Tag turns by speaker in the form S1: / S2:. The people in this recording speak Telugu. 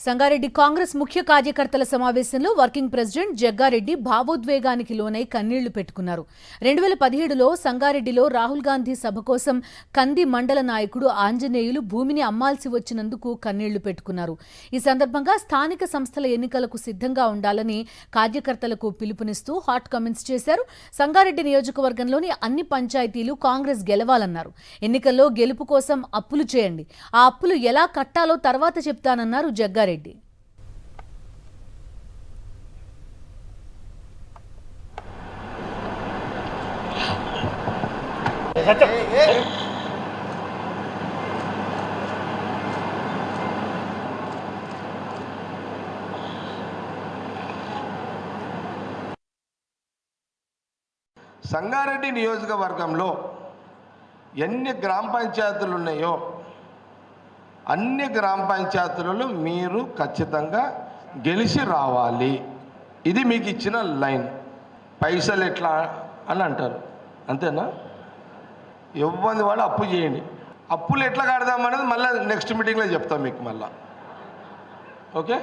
S1: సంగారెడ్డి కాంగ్రెస్ ముఖ్య కార్యకర్తల సమావేశంలో వర్కింగ్ ప్రెసిడెంట్ జగ్గారెడ్డి భావోద్వేగానికి లోనై కన్నీళ్లు పెట్టుకున్నారు. 2017లో సంగారెడ్డిలో రాహుల్ గాంధీ సభ కోసం కంది మండల నాయకుడు ఆంజనేయులు భూమిని అమ్మాల్సి వచ్చినందుకు కన్నీళ్లు పెట్టుకున్నారు. ఈ సందర్భంగా స్థానిక సంస్థల ఎన్నికలకు సిద్ధంగా ఉండాలని కార్యకర్తలకు పిలుపునిస్తూ హాట్ కామెంట్స్ చేశారు. సంగారెడ్డి నియోజకవర్గంలోని అన్ని పంచాయతీలు కాంగ్రెస్ గెలవాలన్నారు. ఎన్నికల్లో గెలుపు కోసం అప్పులు చేయండి, ఆ అప్పులు ఎలా కట్టాలో తర్వాత చెప్తానన్నారు జగ్గారెడ్డి.
S2: సంగారెడ్డి నియోజకవర్గంలో ఎన్ని గ్రామ పంచాయతీలు ఉన్నాయో అన్ని గ్రామ పంచాయతీలలో మీరు ఖచ్చితంగా గెలిచి రావాలి. ఇది మీకు ఇచ్చిన లైన్. పైసలు ఎట్లా అని అంటారు, అంతేనా? ఇవ్వండి వాళ్ళు అప్పు చేయండి. అప్పులు ఎట్లా కడదామనేది మళ్ళీ నెక్స్ట్ మీటింగ్లో చెప్తాం మీకు మళ్ళీ. ఓకే.